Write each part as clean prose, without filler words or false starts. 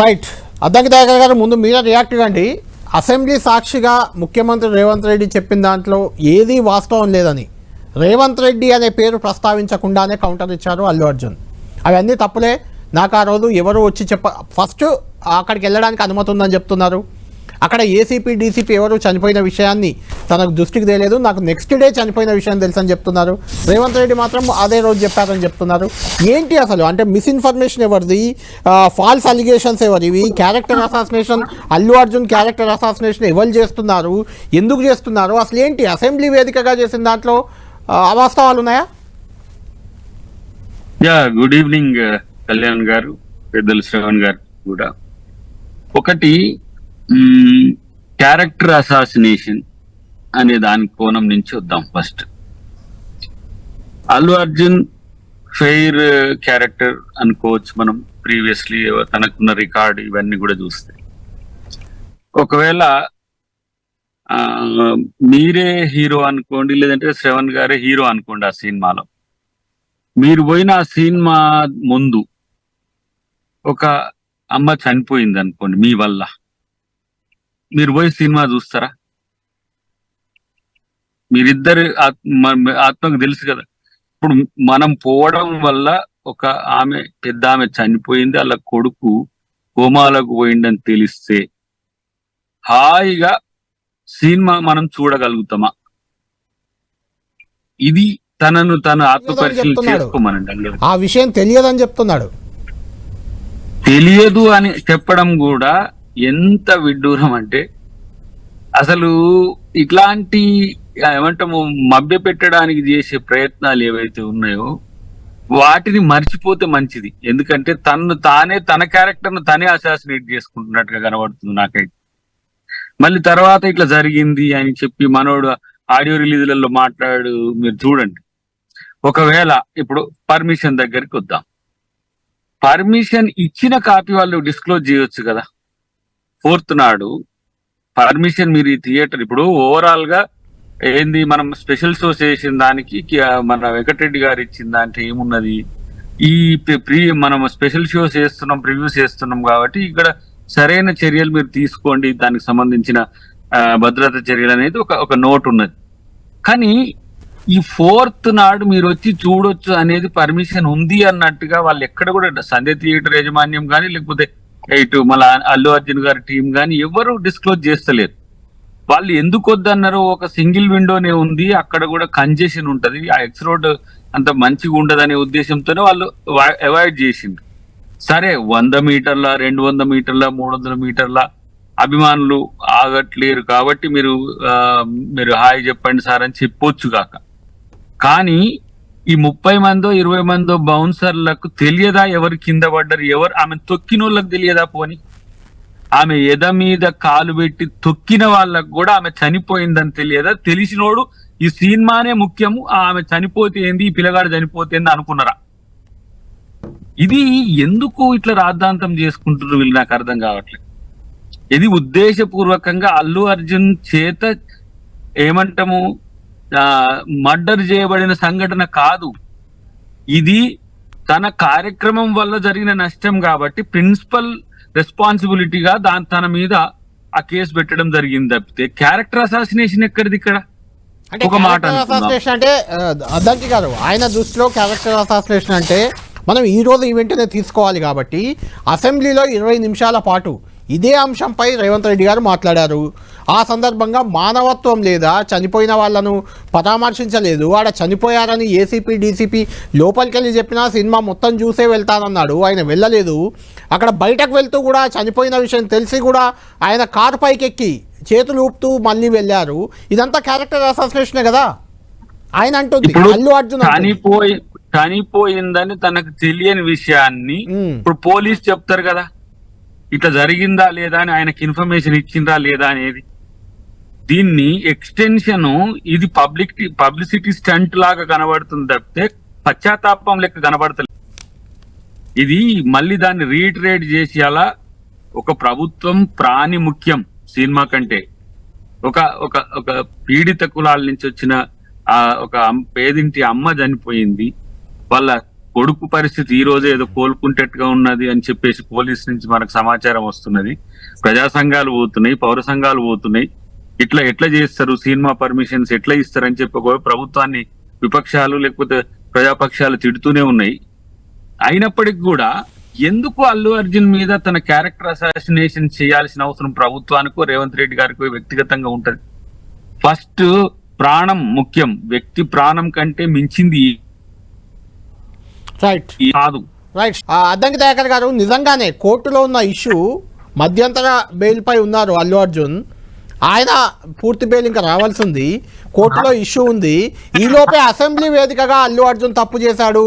Right. Addanki Dayakar గారు, ముందు మీరే రియాక్ట్ కండి. అసెంబ్లీ సాక్షిగా ముఖ్యమంత్రి రేవంత్ రెడ్డి చెప్పిన దాంట్లో ఏదీ వాస్తవం లేదని రేవంత్ రెడ్డి అనే పేరు ప్రస్తావించకుండానే కౌంటర్ ఇచ్చారు అల్లు అర్జున్. అవన్నీ తప్పులే, నాకు ఆ రోజు ఎవరు వచ్చి ఫస్ట్ అక్కడికి వెళ్ళడానికి అనుమతి ఉందని చెప్తున్నారు. అక్కడ ఏసీపీ డీసీపీ ఎవరు చనిపోయిన విషయాన్ని తనకు దృష్టికి తెలియదు, నాకు నెక్స్ట్ డే చనిపోయిన విషయం తెలుసని చెప్తున్నారు. రేవంత్ రెడ్డి మాత్రం అదే రోజు చెప్పారని చెప్తున్నారు. ఏంటి అసలు? అంటే మిస్ఇన్ఫర్మేషన్ ఎవరిది, ఫాల్స్ అలిగేషన్స్ ఎవరివి, character assassination, Allu Arjun character assassination ఎవరు చేస్తున్నారు, ఎందుకు చేస్తున్నారు, అసలు ఏంటి? అసెంబ్లీ వేదికగా చేసిన దాంట్లో అవాస్తవాలు ఉన్నాయా? గుడ్ ఈవినింగ్ కళ్యాణ్ గారు, పెద్దలు శ్రవణ్ గారు కూడా. ఒకటి, క్యారెక్టర్ అసాసినేషన్ అనే దాని కోణం నుంచి వద్దాం. First, Allu Arjun fair character అనుకోవచ్చు మనం. ప్రీవియస్లీ తనకున్న రికార్డు ఇవన్నీ కూడా చూస్తే, ఒకవేళ మీరే హీరో అనుకోండి, లేదంటే శ్రవణ్ గారే హీరో అనుకోండి, ఆ సినిమాలో మీరు పోయిన ఆ సినిమా ముందు ఒక అమ్మ చనిపోయింది అనుకోండి, మీ వల్ల మీరు పోయి సినిమా చూస్తారా? మీరిద్దరు ఆత్మకు తెలుసు కదా. ఇప్పుడు మనం పోవడం వల్ల ఒక పెద్ద ఆమె చనిపోయింది, అలా కొడుకు కోమాలకు పోయిందని తెలిస్తే హాయిగా సినిమా మనం చూడగలుగుతామా? ఇది తనను తను ఆత్మపరిశీలన చేసుకోమనండి. ఆ విషయం తెలియదని చెప్తున్నాడు. తెలియదు అని చెప్పడం కూడా ఎంత విడ్డూరం అంటే, అసలు ఇట్లాంటి ఏమంటాము మభ్య పెట్టడానికి చేసే ప్రయత్నాలు ఏవైతే ఉన్నాయో వాటిని మర్చిపోతే మంచిది. ఎందుకంటే తన క్యారెక్టర్ను తనే అసాసినేట్ చేసుకుంటున్నట్టుగా కనబడుతుంది నాకైతే. మళ్ళీ తర్వాత ఇట్లా జరిగింది అని చెప్పి మనోడు ఆడియో రిలీజులలో మాట్లాడు. మీరు చూడండి, ఒకవేళ ఇప్పుడు పర్మిషన్ దగ్గరికి వద్దాం. పర్మిషన్ ఇచ్చిన కాపీ వాళ్ళు డిస్క్లోజ్ చేయొచ్చు కదా. 4th నాడు పర్మిషన్ మీరు ఈ థియేటర్, ఇప్పుడు ఓవరాల్ గా ఏంది, మనం స్పెషల్ షోస్ చేసిన దానికి మన వెంకటరెడ్డి గారు ఇచ్చిన దాంట్లో ఏమున్నది, ఈ మనం స్పెషల్ షోస్ చేస్తున్నాం, ప్రివ్యూస్ చేస్తున్నాం కాబట్టి ఇక్కడ సరైన చర్యలు మీరు తీసుకోండి, దానికి సంబంధించిన భద్రతా చర్యలు అనేది ఒక నోట్ ఉన్నది. కానీ ఈ 4th నాడు మీరు వచ్చి చూడొచ్చు అనేది పర్మిషన్ ఉంది అన్నట్టుగా వాళ్ళు ఎక్కడ కూడా, సంధ్య థియేటర్ యాజమాన్యం కానీ లేకపోతే ఇటు మళ్ళీ అల్లు అర్జున్ గారి టీం కానీ ఎవరు డిస్క్లోజ్ చేస్తలేరు. వాళ్ళు ఎందుకు వద్దన్నారు? ఒక సింగిల్ విండోనే ఉంది, అక్కడ కూడా కంజెషన్ ఉంటది, ఆ ఎక్స్ రోడ్ అంత మంచిగా ఉండదనే ఉద్దేశంతోనే వాళ్ళు అవాయిడ్ చేసిండ్రు. సరే, 100 మీటర్ల 200 మీటర్ల 300 మీటర్ల అభిమానులు ఆగట్లేరు కాబట్టి మీరు హాయ్ చెప్పండి సార్ అని చెప్పొచ్చు కాక, కానీ ఈ 30 మందో 20 మందో బౌన్సర్లకు తెలియదా ఎవరు కింద పడ్డారు, ఎవరు ఆమె తొక్కిన వాళ్ళకి తెలియదా? పోని ఆమె ఎద మీద కాలు పెట్టి తొక్కిన వాళ్ళకు కూడా ఆమె చనిపోయిందని తెలియదా? తెలిసినోడు ఈ సినిమానే ముఖ్యము, ఆమె చనిపోతే ఏంది, ఈ పిల్లగాడు చనిపోతే ఏంది అనుకున్నారా? ఇది ఎందుకు ఇట్లా రాద్ధాంతం చేసుకుంటున్నారు వీళ్ళు, నాకు అర్థం కావట్లేదు. ఇది ఉద్దేశపూర్వకంగా అల్లు అర్జున్ చేత ఏమంటాము మర్డర్ చేయబడిన సంఘటన కాదు, ఇది తన కార్యక్రమం వల్ల జరిగిన నష్టం కాబట్టి ప్రిన్సిపల్ రెస్పాన్సిబిలిటీగా తన మీద ఆ కేసు పెట్టడం జరిగింది తప్పితే క్యారెక్టర్ అసాసినేషన్ ఎక్కడిది ఇక్కడ? ఒక మాట అంటే అద్దంకి గారు, ఆయన దృష్టిలో క్యారెక్టర్ అసాసినేషన్ అంటే మనం ఈ రోజు ఈవెంట్నే తీసుకోవాలి కాబట్టి అసెంబ్లీలో 20 నిమిషాల పాటు ఇదే అంశంపై రేవంత్ రెడ్డి గారు మాట్లాడారు. ఆ సందర్భంగా మానవత్వం లేదా, చనిపోయిన వాళ్ళను పరామర్శించలేదు, ఆడ చనిపోయారని ఏసీపీ డీసీపీ లోపలికి వెళ్ళి చెప్పినా సినిమా మొత్తం చూసే వెళ్తానన్నాడు, ఆయన వెళ్ళలేదు. అక్కడ బయటకు వెళ్తూ కూడా చనిపోయిన విషయం తెలిసి కూడా ఆయన కారు పైకి ఎక్కి చేతులు ఊపుతూ మళ్ళీ వెళ్ళారు. ఇదంతా క్యారెక్టర్ అసాసినేషనే కదా ఆయన అంటుంది. అల్లు అర్జున్ చనిపోయిందని తనకు తెలియని విషయాన్ని ఇప్పుడు పోలీస్ చెప్తారు కదా, ఇట్లా జరిగిందా లేదా అని ఆయనకి ఇన్ఫర్మేషన్ ఇచ్చిందా లేదా అనేది. దీన్ని ఎక్స్టెన్షన్, ఇది పబ్లిసిటీ స్టంట్ లాగా కనబడుతుంది తప్పితే పశ్చాత్తాపం లెక్క కనబడతలేదు. ఇది మళ్ళీ దాన్ని రీట్రేట్ చేసి, అలా ఒక ప్రభుత్వం ప్రాణి ముఖ్యం సినిమా కంటే. ఒక పీడిత కులాల నుంచి వచ్చిన ఒక పేదింటి అమ్మ చనిపోయింది, వాళ్ళ కొడుకు పరిస్థితి ఈ రోజు ఏదో కోలుకుంటట్టుగా ఉన్నది అని చెప్పేసి పోలీస్ నుంచి మనకు సమాచారం వస్తున్నది. ప్రజా సంఘాలు పోతున్నాయి, పౌర సంఘాలు పోతున్నాయి. ఎట్లా చేస్తారు, సినిమా పర్మిషన్స్ ఎట్లా ఇస్తారని చెప్పి ఒక ప్రభుత్వాన్ని విపక్షాలు లేకపోతే ప్రజాపక్షాలు తిడుతూనే ఉన్నాయి. అయినప్పటికీ కూడా ఎందుకు అల్లు అర్జున్ మీద తన క్యారెక్టర్ అసాసినేషన్ చేయాల్సిన అవసరం ప్రభుత్వానికో రేవంత్ రెడ్డి గారికో వ్యక్తిగతంగా ఉంటది? ఫస్ట్ ప్రాణం ముఖ్యం, వ్యక్తి ప్రాణం కంటే మించింది రైట్ కాదు. రైట్. అద్దంకి దయాకర్ గారు, నిజంగానే కోర్టులో ఉన్న ఇష్యూ మధ్యంతర బెయిల్పై ఉన్నారు అల్లు అర్జున్. ఆయన పూర్తి బెయిల్ ఇంకా రావాల్సి ఉంది, కోర్టులో ఇష్యూ ఉంది. ఈలోపే అసెంబ్లీ వేదికగా అల్లు అర్జున్ తప్పు చేశాడు,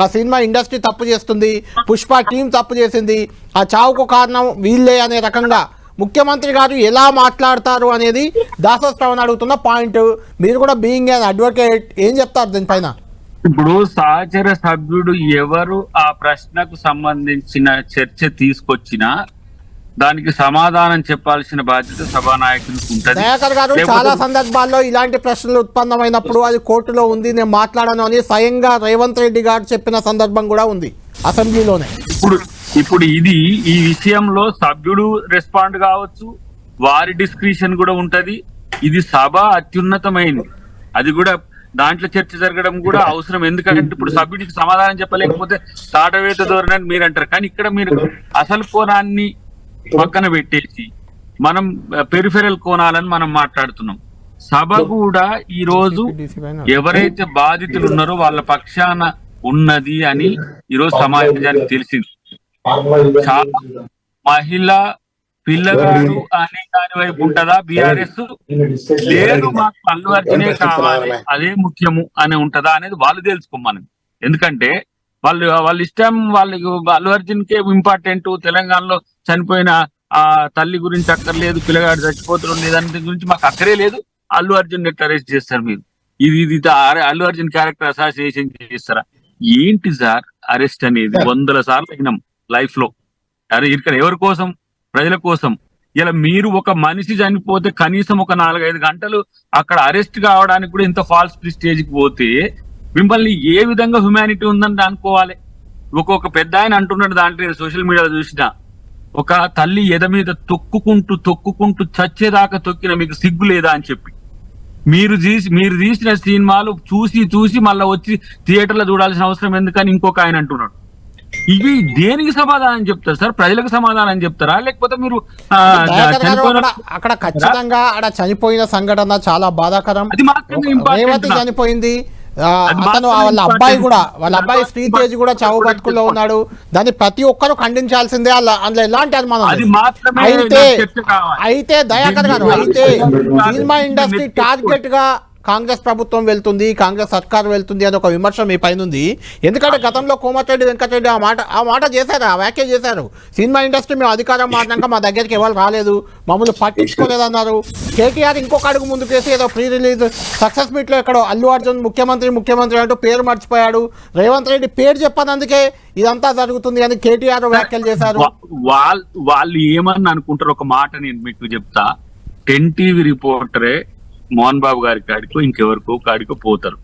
ఆ సినిమా ఇండస్ట్రీ తప్పు చేస్తుంది, పుష్ప టీం తప్పు చేసింది, ఆ చావుకు కారణం వీళ్ళే అనే రకంగా ముఖ్యమంత్రి గారు ఎలా మాట్లాడతారు అనేది దాసోత్సవం అడుగుతున్న పాయింట్. మీరు కూడా బీయింగ్ యాన్ అడ్వకేట్ ఏం చెప్తారు దీనిపైన? ఇప్పుడు సహచర సభ్యుడు ఎవరు ఆ ప్రశ్నకు సంబంధించిన చర్చ తీసుకొచ్చినా దానికి సమాధానం చెప్పాల్సిన బాధ్యత సభానాయకునికి ఉంటుంది. దయాకర్ గారు, చాలా సందర్భాల్లో ఇలాంటి ప్రశ్నలు ఉత్పన్నమైనప్పుడు అది కోర్టులో ఉంది, నేను మాట్లాడను అని స్వయంగా రేవంత్ రెడ్డి గారు చెప్పిన సందర్భం కూడా ఉంది అసెంబ్లీలోనే. ఇప్పుడు ఈ విషయంలో సభ్యుడు రెస్పాండ్ కావచ్చు, వారి డిస్క్రిషన్ కూడా ఉంటది. ఇది సభ అత్యున్నతమైంది, అది కూడా దాంట్లో చర్చ జరగడం కూడా అవసరం. ఎందుకంటే ఇప్పుడు సభ్యుడికి సమాధానం చెప్పలేకపోతే తాటవేత ధోరణి మీరు అంటారు. కానీ ఇక్కడ మీరు అసలు కోణాన్ని పక్కన పెట్టేసి మనం పెరిఫెరల్ కోణాలని మనం మాట్లాడుతున్నాం. సభ కూడా ఈ రోజు ఎవరైతే బాధితులు ఉన్నారో వాళ్ళ పక్షాన ఉన్నది అని ఈరోజు సమాజానికి తెలిసింది. చాలా మహిళ పిల్లగాడు అనే దాని వైపు ఉంటదా బీఆర్ఎస్? లేదు, మాకు అల్లు అర్జునే కావాలి, అదే ముఖ్యము అని ఉంటదా అనేది వాళ్ళు తెలుసుకోమని. ఎందుకంటే వాళ్ళ ఇష్టం, వాళ్ళకి అల్లు అర్జున్ కే ఇంపార్టెంట్. తెలంగాణలో చనిపోయిన ఆ తల్లి గురించి అక్కర్లేదు, పిల్లగాడు చచ్చిపోతున్నాడు లేదని గురించి మాకు అక్కరే లేదు. అల్లు అర్జున్ ఎట్లా అరెస్ట్ చేస్తారు మీరు? ఇది అల్లు అర్జున్ క్యారెక్టర్ అసాసినేషన్ చేస్తారా? ఏంటి సార్ అరెస్ట్ అనేది? 100 సార్లు అయినాం లైఫ్ లో. అరే ఇక్కడ ఎవరి కోసం? ప్రజల కోసం. ఇలా మీరు ఒక మనిషి చనిపోతే కనీసం ఒక 4-5 గంటలు అక్కడ అరెస్ట్ కావడానికి కూడా ఇంత ఫాల్స్ ప్రిస్టేజ్కి పోతే మిమ్మల్ని ఏ విధంగా హ్యుమానిటీ ఉందని అనుకోవాలి? ఒక్కొక్క పెద్ద ఆయన అంటున్నాడు, దాంట్లో సోషల్ మీడియాలో చూసిన, ఒక తల్లి ఎద మీద తొక్కుకుంటూ చచ్చేదాకా తొక్కిన మీకు సిగ్గు లేదా అని చెప్పి. మీరు తీసిన సినిమాలు చూసి మళ్ళీ వచ్చి థియేటర్లో చూడాల్సిన అవసరం ఎందుకని ఇంకొక ఆయన అంటున్నాడు. ఇవి దేనికి సమాధానం చెప్తారు సార్? ప్రజలకు సమాధానం చెప్తారా? లేకపోతే మీరు అక్కడ ఖచ్చితంగా అక్కడ చనిపోయిన సంఘటన చాలా బాధాకరం. రేవతి చనిపోయింది, అతను వాళ్ళ అబ్బాయి శ్రీతేజ్ కూడా చావు బతుకుల్లో ఉన్నాడు. దాన్ని ప్రతి ఒక్కరు ఖండించాల్సిందే, అందులో ఎలాంటి అనుమానం. అయితే దయాకర్ గారు, అయితే సినిమా ఇండస్ట్రీ టార్గెట్ గా కాంగ్రెస్ ప్రభుత్వం వెళ్తుంది, కాంగ్రెస్ సర్కార్ వెళ్తుంది అని ఒక విమర్శ మీ పైన ఉంది. ఎందుకంటే గతంలో కోమటిరెడ్డి వెంకటరెడ్డి ఆ మాట చేశారు, ఆ వ్యాఖ్య చేశారు. సినిమా ఇండస్ట్రీ మేము అధికారం మారినాక మా దగ్గరికి ఎవరు రాలేదు, మమ్మల్ని పట్టించుకోలేదన్నారు. కేటీఆర్ ఇంకొక అడుగు ముందుకేసి ఏదో ప్రీ రిలీజ్ సక్సెస్ మీట్లో ఎక్కడో అల్లు అర్జున్ ముఖ్యమంత్రి అంటూ పేరు మర్చిపోయాడు. రేవంత్ రెడ్డి పేరు చెప్పనందుకే ఇదంతా జరుగుతుంది అని కేటీఆర్ వ్యాఖ్యలు చేశారు. వాళ్ళు ఏమని అనుకుంటారు? ఒక మాట నేను మీకు చెప్తా. 10 టీవీ రిపోర్టరే మోహన్ బాబు గారి కాడికో ఇంకెవరికో కాడికో పోతారు.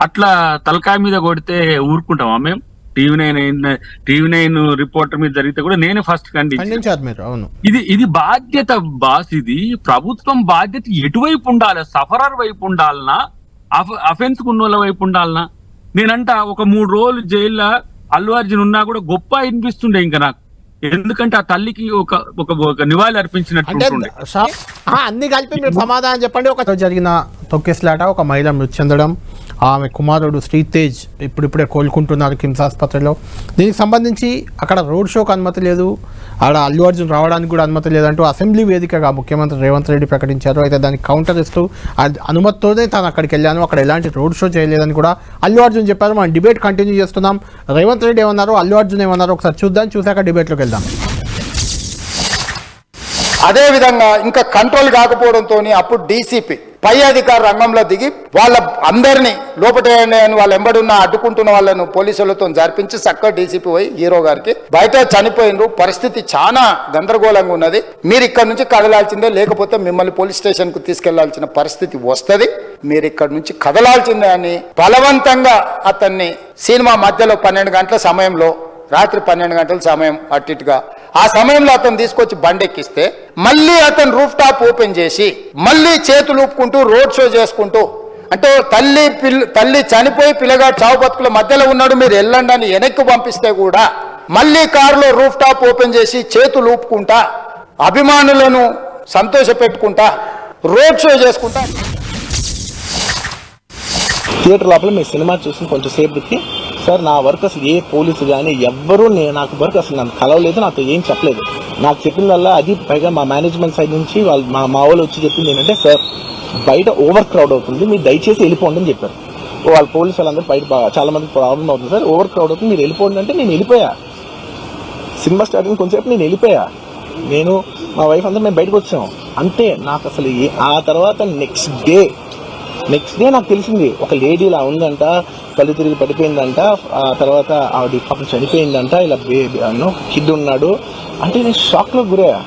అట్లా తలకాయ మీద కొడితే ఊరుకుంటామా మేము? టీవీ9 రిపోర్టర్ మీద జరిగితే కూడా నేనే ఫస్ట్ ఖండించాను. ఇది బాధ్యత బాస్. ఇది ప్రభుత్వం బాధ్యత. ఎటువైపు ఉండాలి? సఫరర్ వైపు ఉండాలనా, అఫెన్స్ ఉన్నోళ్ళ వైపు ఉండాలనా? నేనంట ఒక 3 రోజులు జైల్లో అల్లు అర్జున్ ఉన్నా కూడా గొప్ప అనిపిస్తుండే ఇంకా నాకు. ఎందుకంటే ఆ తల్లికి ఒక నివాళి అర్పించినట్టు. అన్ని కలిపి మీరు సమాధానం చెప్పండి. ఒక జరిగిన తొక్కేస్లాట, ఒక మహిళ మృతి చెందడం, ఆమె కుమారుడు శ్రీతేజ్ ఇప్పుడిప్పుడే కోలుకుంటున్నారు కిమ్స్ ఆసుపత్రిలో. దీనికి సంబంధించి అక్కడ రోడ్ షోకి అనుమతి లేదు, ఆడ అల్లు అర్జున్ రావడానికి కూడా అనుమతి లేదంటూ అసెంబ్లీ వేదికగా ముఖ్యమంత్రి రేవంత్ రెడ్డి ప్రకటించారు. అయితే దానికి కౌంటర్ ఇస్తూ అనుమతితోనే తాను అక్కడికి వెళ్ళాను, అక్కడ ఎలాంటి రోడ్ షో చేయలేదని కూడా అల్లు అర్జున్ చెప్పారు. మనం డిబేట్ కంటిన్యూ చేస్తున్నాం. రేవంత్ రెడ్డి ఏమన్నారు, అల్లు అర్జున్ ఏమన్నారు ఒకసారి చూద్దాం, చూశాక డిబేట్లోకి వెళ్దాం. అదే విధంగా ఇంకా కంట్రోల్ కాకపోవడంతో అప్పుడు డీసీపీ పై అధికార రంగంలో దిగి వాళ్ళ అందరినీ లోపటేయండి అని వాళ్ళు ఎంబడున్న అడ్డుకుంటున్న వాళ్ళను పోలీసులతో జరిపించి చక్కగా డీసీపీ పోయి హీరో గారికి బయట చనిపోయినరు. పరిస్థితి చాలా గందరగోళంగా ఉన్నది. మీరు ఇక్కడ నుంచి కదలాల్సిందే, లేకపోతే మిమ్మల్ని పోలీస్ స్టేషన్ కు తీసుకెళ్లాల్సిన పరిస్థితి వస్తుంది, మీరు ఇక్కడ నుంచి కదలాల్సిందే అని బలవంతంగా అతన్ని సినిమా మధ్యలో 12 గంటల సమయంలో, రాత్రి 12 గంటల సమయం అట్టిగా ఆ సమయంలో అతను తీసుకొచ్చి బండెక్కిస్తే మళ్ళీ అతను రూఫ్ టాప్ ఓపెన్ చేసి మళ్ళీ చేతులు ఊపుకుంటూ రోడ్ షో చేసుకుంటూ, అంటే తల్లి చనిపోయి పిల్లగాడు చావు బతుకుల మధ్యలో ఉన్నాడు, మీరు వెళ్ళండి అని వెనక్కి పంపిస్తే కూడా మళ్ళీ కారులో రూఫ్ టాప్ ఓపెన్ చేసి చేతులు ఊపుకుంటా అభిమానులను సంతోష పెట్టుకుంటా రోడ్ షో చేసుకుంటా. థియేటర్ లోపల మీ సినిమా చూసి కొంచెం సేపటికి సార్ నా వర్క్ అసలు ఏ పోలీసు కానీ ఎవ్వరూ నాకు వర్క్ అసలు నన్ను కలవలేదు, నాతో ఏం చెప్పలేదు. నాకు చెప్పిందల్లా అది పైగా మా మేనేజ్మెంట్ సైడ్ నుంచి వాళ్ళు మా వాళ్ళు వచ్చి చెప్పింది ఏంటంటే సార్ బయట ఓవర్ క్రౌడ్ అవుతుంది, మీరు దయచేసి వెళ్ళిపోండి అని చెప్పారు. వాళ్ళ పోలీసు వాళ్ళందరూ బయట చాలా మంది ప్రాబ్లం అవుతుంది సార్, ఓవర్ క్రౌడ్ అవుతుంది మీరు వెళ్ళిపోండి అంటే నేను వెళ్ళిపోయా. సినిమా స్టార్టింగ్ కొంచెంసేపు నేను వెళ్ళిపోయా, నేను మా వైఫ్ అందరూ మేము బయటకు వచ్చాం అంతే. నాకు అసలు ఆ తర్వాత నెక్స్ట్ డే నాకు తెలిసింది ఒక లేడీ ఇలా ఉందంట, కళ్ళు తిరిగి పడిపోయిందంట, ఆ తర్వాత ఆవిడ పాపం చనిపోయిందంట, ఇలా కిడ్ ఉన్నాడు అంటే నేను షాక్ లో గురయ్యా.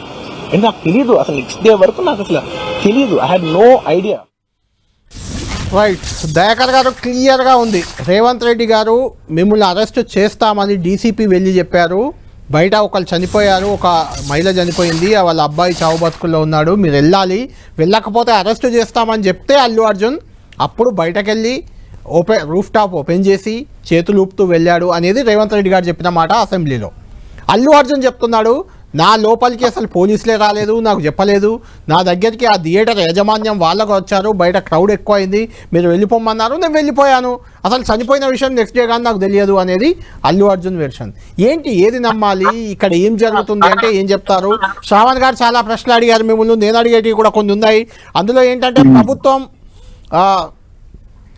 అంటే నాకు తెలియదు అసలు, నెక్స్ట్ డే వరకు నాకు అసలు తెలియదు, I had no idea. Right, Dayakar గారు క్లియర్గా ఉంది. రేవంత్ రెడ్డి గారు మిమ్మల్ని అరెస్ట్ చేస్తామని డీసీపీ వెళ్ళి చెప్పారు, బయట ఒకళ్ళు చనిపోయారు, ఒక మహిళ చనిపోయింది, వాళ్ళ అబ్బాయి చావు బతుకుల్లో ఉన్నాడు, మీరు వెళ్ళకపోతే అరెస్ట్ చేస్తామని చెప్తే అల్లు అర్జున్ అప్పుడు బయటకెళ్ళి రూఫ్ టాప్ ఓపెన్ చేసి చేతులు ఊపుతూ వెళ్ళాడు అనేది రేవంత్ రెడ్డి గారు చెప్పిన మాట అసెంబ్లీలో. అల్లు అర్జున్ చెప్తున్నాడు నా లోపలికి అసలు పోలీసులే రాలేదు, నాకు చెప్పలేదు, నా దగ్గరికి ఆ థియేటర్ యాజమాన్యం వాళ్ళకు వచ్చారు, బయట క్రౌడ్ ఎక్కువైంది, మీరు వెళ్ళిపోమన్నారు, నేను వెళ్ళిపోయాను, అసలు చనిపోయిన విషయం నెక్స్ట్ డే కానీ నాకు తెలియదు అనేది అల్లు అర్జున్ వెర్షన్. ఏంటి ఏది నమ్మాలి, ఇక్కడ ఏం జరుగుతుంది అంటే ఏం చెప్తారు? శ్రావణ్ గారు చాలా ప్రశ్నలు అడిగారు మిమ్మల్ని, నేను అడిగేటివి కూడా కొన్ని ఉన్నాయి. అందులో ఏంటంటే ప్రభుత్వం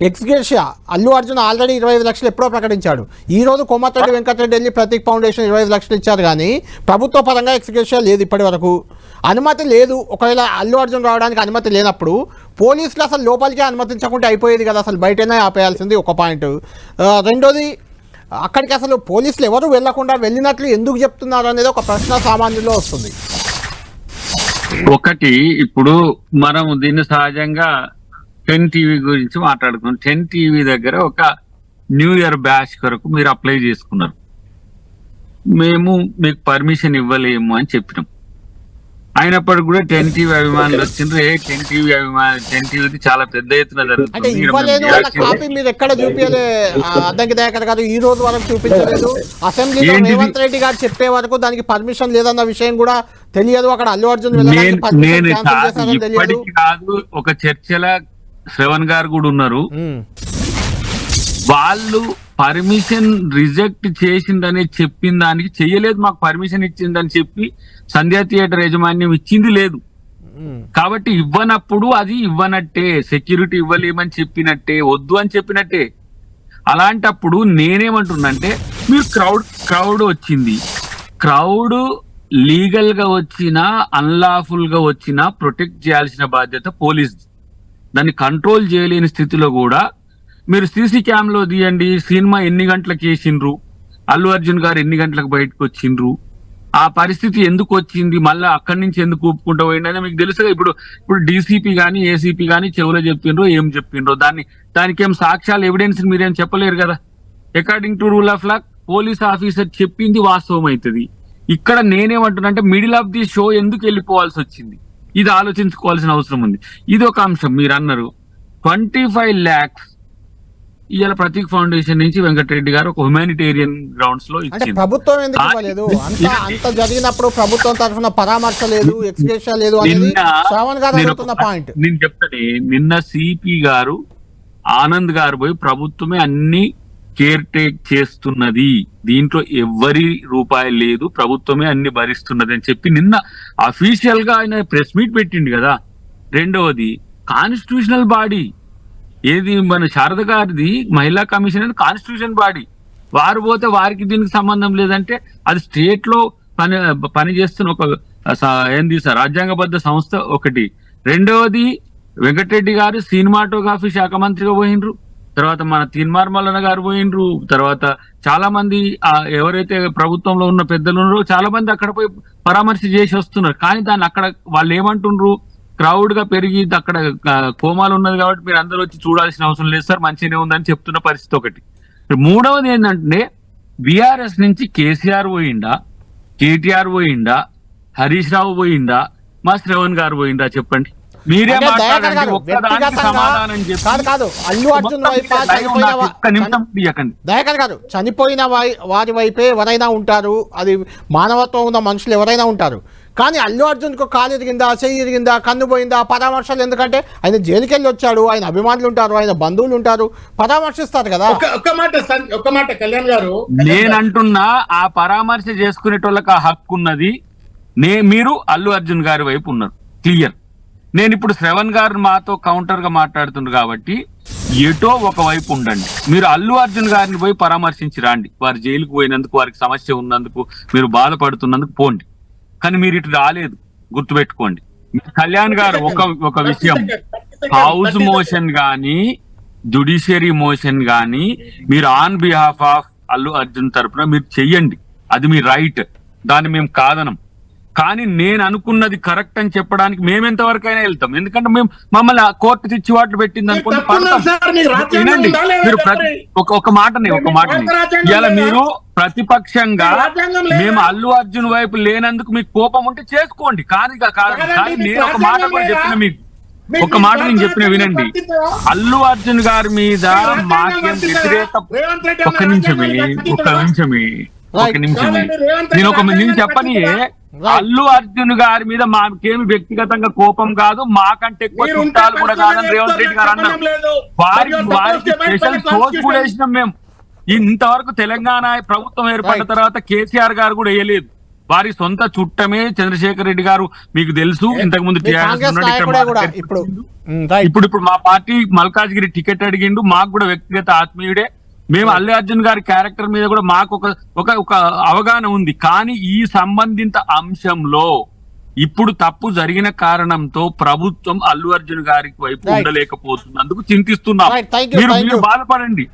ఎక్స్గ్రేషియా అల్లు అర్జున్ ఆల్రెడీ 25 లక్షలు ఎప్పుడో ప్రకటించాడు. ఈరోజు కోమటిరెడ్డి వెంకటరెడ్డి వెళ్ళి ప్రతీక్ ఫౌండేషన్ 25 లక్షలు ఇచ్చారు, కానీ ప్రభుత్వ పరంగా ఎక్స్గ్రేషియా లేదు ఇప్పటి వరకు, అనుమతి లేదు. ఒకవేళ అల్లు అర్జున్ రావడానికి అనుమతి లేనప్పుడు పోలీసులు అసలు లోపలికే అనుమతించకుండా అయిపోయేది కదా, అసలు బయటనే ఆపేయాల్సింది ఒక పాయింట్. రెండోది అక్కడికి అసలు పోలీసులు ఎవరు వెళ్లకుండా వెళ్ళినట్లు ఎందుకు చెప్తున్నారు అనేది ఒక ప్రశ్న సామాన్యులో వస్తుంది. ఒకటి, ఇప్పుడు మనం దీన్ని సహజంగా 10 టీవీ గురించి మాట్లాడుకున్నాం. 10 టీవీ దగ్గర ఒక న్యూ ఇయర్ బ్యాచ్ కొరకు మీరు అప్లై చేసుకున్నారు, మేము మీకు పర్మిషన్ ఇవ్వలేము అని చెప్పినాం. అయినప్పటికీ కూడా 10 టీవీ అభిమానులు వచ్చిండ్రు. 10 టీవీది చాలా పెద్ద ఎత్తున జరుగుతుంది. మీరు ఎక్కడ చూపించలే అద్దంకి దయాకర్ గారు, ఈ రోజు వరకు చూపించలేదు. అసెంబ్లీలో రేవంత్ రెడ్డి గారు చెప్పే వరకు దానికి పర్మిషన్ లేదన్న విషయం కూడా తెలియదు. అక్కడ అల్లు అర్జున్ ఇప్పటికి కాదు, ఒక చర్చల శ్రవణ్ గారు కూడా ఉన్నారు, వాళ్ళు పర్మిషన్ రిజెక్ట్ చేసిందని చెప్పిన దానికి చెయ్యలేదు, మాకు పర్మిషన్ ఇచ్చిందని చెప్పి సంధ్యా థియేటర్ యాజమాన్యం ఇచ్చింది లేదు. కాబట్టి ఇవ్వనప్పుడు అది ఇవ్వనట్టే, సెక్యూరిటీ ఇవ్వలేమని చెప్పినట్టే, వద్దు అని చెప్పినట్టే. అలాంటప్పుడు నేనేమంటున్నంటే మీరు క్రౌడ్ వచ్చింది, క్రౌడ్ లీగల్ గా వచ్చినా అన్లాఫుల్ గా వచ్చినా ప్రొటెక్ట్ చేయాల్సిన బాధ్యత పోలీస్. దాన్ని కంట్రోల్ చేయలేని స్థితిలో కూడా మీరు సీసీ క్యామ్ లో తీయండి, సినిమా ఎన్ని గంటలకు వేసిండ్రు, అల్లు అర్జున్ గారు ఎన్ని గంటలకు బయటకు వచ్చిండ్రు, ఆ పరిస్థితి ఎందుకు వచ్చింది, మళ్ళీ అక్కడి నుంచి ఎందుకు ఊపుకుంటూ పోయిందని మీకు తెలుసుగా. ఇప్పుడు డీసీపీ గానీ ఏసీపీ గానీ చెవులో చెప్పిండ్రో ఏం చెప్పిండ్రో, దానికి ఏం సాక్ష్యాలు ఎవిడెన్స్ మీరేం చెప్పలేరు కదా. According to rule of law police officer చెప్పింది వాస్తవం అవుతుంది. ఇక్కడ నేనేమంటున్నా, మిడిల్ ఆఫ్ ది షో ఎందుకు వెళ్ళిపోవాల్సి వచ్చింది, ఇది ఆలోచించుకోవాల్సిన అవసరం ఉంది. ఇది ఒక అంశం. మీరు అన్నారు 25 lakhs ఇవాళ ప్రతీక్ ఫౌండేషన్ నుంచి వెంకటరెడ్డి గారు ఒక హ్యుమానిటేరియన్ గ్రౌండ్స్ లో ఇచ్చింది. ప్రభుత్వం ఎందుకు ఇవ్వలేదు? అంత జరిగినప్పుడు ప్రభుత్వం తరఫున పరామర్శ లేదు, ఎక్స్గ్రేషియా లేదు అనేది శ్రావణ్ గారు అడుగుతున్న పాయింట్. నేను చెప్తానే, నిన్న సిపి గారు ఆనంద్ గారు పోయి ప్రభుత్వమే అన్ని కేర్ టేక్ చేస్తున్నది, దీంట్లో ఎవరి రూపాయి లేదు, ప్రభుత్వమే అన్ని భరిస్తున్నది అని చెప్పి నిన్న అఫీషియల్ గా ఆయన ప్రెస్ మీట్ పెట్టిండు కదా. రెండవది, కాన్స్టిట్యూషనల్ బాడీ ఏది మన శారద గారిది మహిళా కమిషన్ అనేది కాన్స్టిట్యూషన్ బాడీ, వారు పోతే వారికి దీనికి సంబంధం లేదంటే అది స్టేట్ లో పని చేస్తున్న ఒక ఏంది సార్ రాజ్యాంగబద్ధ సంస్థ ఒకటి. రెండవది వెంకటరెడ్డి గారు సినిమాటోగ్రఫీ శాఖ మంత్రిగా పోయినరు, తర్వాత మన తీన్మార్ మల్లన్న గారు పోయినరు, తర్వాత చాలా మంది ఎవరైతే ప్రభుత్వంలో ఉన్న పెద్దలు ఉన్నారో చాలా మంది అక్కడ పోయి పరామర్శ చేసి వస్తున్నారు. కానీ దాన్ని అక్కడ వాళ్ళు ఏమంటుండ్రు, క్రౌడ్ గా పెరిగి అక్కడ కోమాలు ఉన్నది కాబట్టి మీరు అందరూ వచ్చి చూడాల్సిన అవసరం లేదు సార్, మంచిగానే ఉందని చెప్తున్న పరిస్థితి ఒకటి. మూడవది ఏంటంటే బీఆర్ఎస్ నుంచి కేసీఆర్ పోయిండా, కేటీఆర్ పోయిండా, హరీష్ రావు పోయిండా, మా శ్రవణ్ గారు పోయిండా చెప్పండి. మీరే అంటే దయాకర్ మాట్లాడండి, గారు ఒక్కదానికి వ్యక్తిగతంగా సమాధానం చెప్పి. కాదు అల్లు అర్జున్ వైపా ఒక్క నిమిషం తీయకండి. దయాకర్ గారు చనిపోయిన వారి వైపే ఎవరైనా ఉంటారు, అది మానవత్వం ఉన్న మనుషులు ఎవరైనా ఉంటారు. కానీ అల్లు అర్జున్కు కాలు ఎదిగిందా, చెయ్యి ఎదిగిందా, కన్ను పోయిందా పరామర్శలు ఎందుకంటే ఆయన జైలుకి వెళ్ళి వచ్చాడు, ఆయన అభిమానులు ఉంటారు, ఆయన బంధువులు ఉంటారు, పరామర్శిస్తారు కదా. ఒక్క మాట కళ్యాణ్ గారు, నేనంటున్నా ఆ పరామర్శ చేసుకునేటోళ్ళకి ఆ హక్కు ఉన్నది. మీరు అల్లు అర్జున్ గారి వైపు ఉన్నారు, క్లియర్. నేను ఇప్పుడు శ్రవణ్ గారు మాతో కౌంటర్ గా మాట్లాడుతున్నారు కాబట్టి ఎటో ఒక వైపు ఉండండి. మీరు అల్లు అర్జున్ గారిని పోయి పరామర్శించి రాండి, వారు జైలుకు పోయినందుకు, వారికి సమస్య ఉన్నందుకు, మీరు బాధపడుతున్నందుకు పోండి. కానీ మీరు ఇటు రాలేదు, గుర్తుపెట్టుకోండి. కళ్యాణ్ గారు ఒక విషయం, హౌస్ మోషన్ గాని జుడిషియరీ మోషన్ గాని మీరు on behalf of Allu Arjun తరపున మీరు చెయ్యండి, అది మీ రైట్, దాన్ని మేము కాదనం. కానీ నేను అనుకున్నది కరెక్ట్ అని చెప్పడానికి మేము ఎంతవరకు అయినా వెళ్తాం. ఎందుకంటే మేము మమ్మల్ని కోర్టు తెచ్చివాట్లు పెట్టింది అనుకోండి వినండి. మీరు ఒక మాటని ఇలా మీరు ప్రతిపక్షంగా మేము అల్లు అర్జున్ వైపు లేనందుకు మీకు కోపం ఉంటే చేసుకోండి, కానీ నేను ఒక మాట కూడా చెప్పిన మీకు, ఒక మాట నేను చెప్పిన వినండి. అల్లు అర్జున్ గారి మీద మాకేం వ్యతిరేక ఒక్క నిమిషమే నేను చెప్పని, అల్లు అర్జున్ గారి మీద మాకేమి వ్యక్తిగతంగా కోపం కాదు, మాకంటే ఎక్కువ చుట్టాలు కూడా కాదని రేవంత్ రెడ్డి గారు అన్నారు. వారికి స్పెషల్ సోర్స్ కూడా వేసినాం మేము. ఇంతవరకు తెలంగాణ ప్రభుత్వం ఏర్పడిన తర్వాత కేసీఆర్ గారు కూడా వేయలేదు. వారి సొంత చుట్టమే చంద్రశేఖర్ రెడ్డి గారు, మీకు తెలుసు. ఇంతకు ముందు ఇప్పుడు మా పార్టీ మల్కాజ్గిరి టికెట్ అడిగిండు, మాకు కూడా వ్యక్తిగత ఆత్మీయుడే. మేము అల్లు అర్జున్ గారి క్యారెక్టర్ మీద కూడా మాకు ఒక అవగాహన ఉంది. కానీ ఈ సంబంధిత అంశంలో ఇప్పుడు తప్పు జరిగిన కారణంతో ప్రభుత్వం అల్లు అర్జున్ గారి వైపు ఉండలేకపోతున్నందుకు చింతిస్తున్నాం. మీరు బాధపడండి.